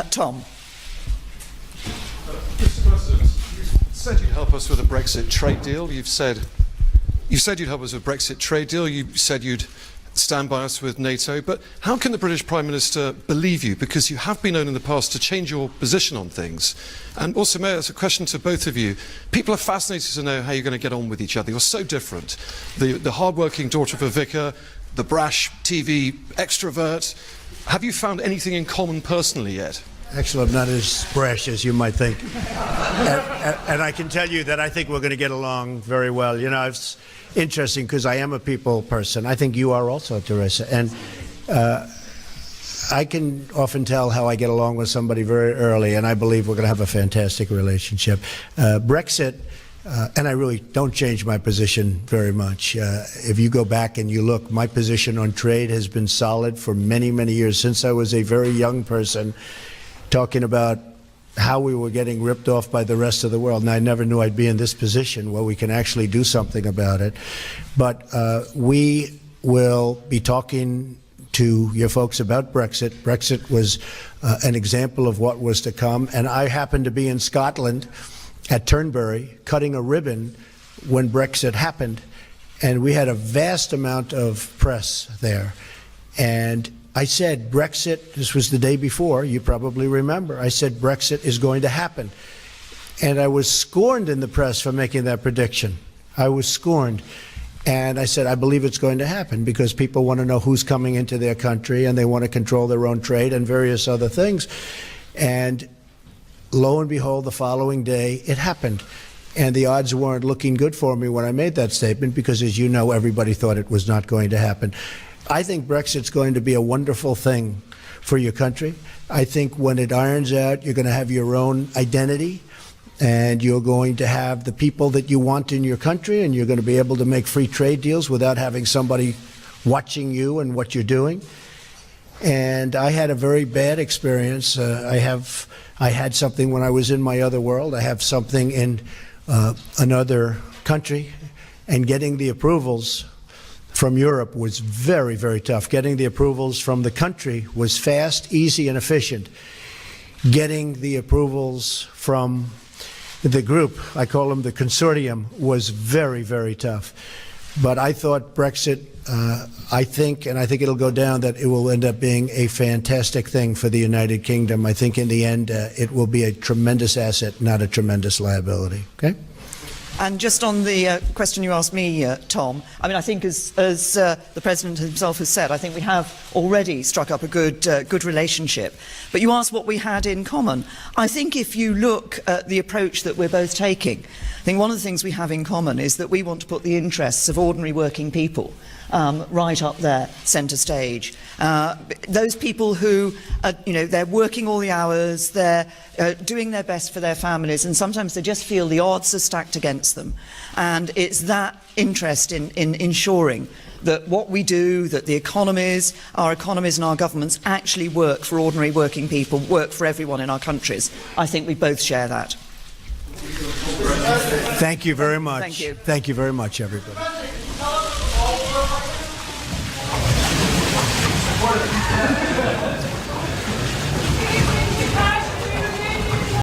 Tom. Mr. President, you said you'd help us with a Brexit trade deal. You said you'd help us with a Brexit trade deal. You said you'd stand by us with NATO. But how can the British Prime Minister believe you? Because you have been known in the past to change your position on things. And also, Mayor, it's a question to both of you. People are fascinated to know how you're going to get on with each other. You're so different. The hard-working daughter of a vicar, the brash TV extrovert. Have you found anything in common personally yet? Actually, I'm not as brash as you might think. And I can tell you that I think we're going to get along very well. You know, it's interesting because I am a people person. I think you are also, Theresa. And I can often tell how I get along with somebody very early, and I believe we're going to have a fantastic relationship. Brexit, and I really don't change my position very much. If you go back and you look, my position on trade has been solid for many, many years, since I was a very young person, talking about how we were getting ripped off by the rest of the world. And I never knew I'd be in this position where we can actually do something about it. But we will be talking to your folks about Brexit. Brexit was an example of what was to come. And I happened to be in Scotland at Turnberry cutting a ribbon when Brexit happened. And we had a vast amount of press there. And I said, Brexit, this was the day before, you probably remember, I said Brexit is going to happen. And I was scorned in the press for making that prediction. I was scorned. And I said, I believe it's going to happen because people want to know who's coming into their country and they want to control their own trade and various other things. And lo and behold, the following day, it happened. And the odds weren't looking good for me when I made that statement because, as you know, everybody thought it was not going to happen. I think Brexit's going to be a wonderful thing for your country. I think when it irons out, you're going to have your own identity, and you're going to have the people that you want in your country, and you're going to be able to make free trade deals without having somebody watching you and what you're doing. And I had a very bad experience. I had something when I was in my other world. I have something in another country, and getting the approvals from Europe was very, very tough. Getting the approvals from the country was fast, easy, and efficient. Getting the approvals from the group, I call them the consortium, was very, very tough. But I thought Brexit, I think it'll go down, that it will end up being a fantastic thing for the United Kingdom. I think in the end, it will be a tremendous asset, not a tremendous liability. Okay? And just on the question you asked me, Tom, I mean, I think as the President himself has said, I think we have already struck up a good relationship. But you asked what we had in common. I think if you look at the approach that we're both taking, I think one of the things we have in common is that we want to put the interests of ordinary working people right up there, centre stage. Those people who, they're working all the hours, they're doing their best for their families, and sometimes they just feel the odds are stacked against them. And it's that interest in ensuring that what we do, that the economies, our economies and our governments actually work for ordinary working people, work for everyone in our countries. I think we both share that. Thank you very much. Thank you. Thank you very much, everybody.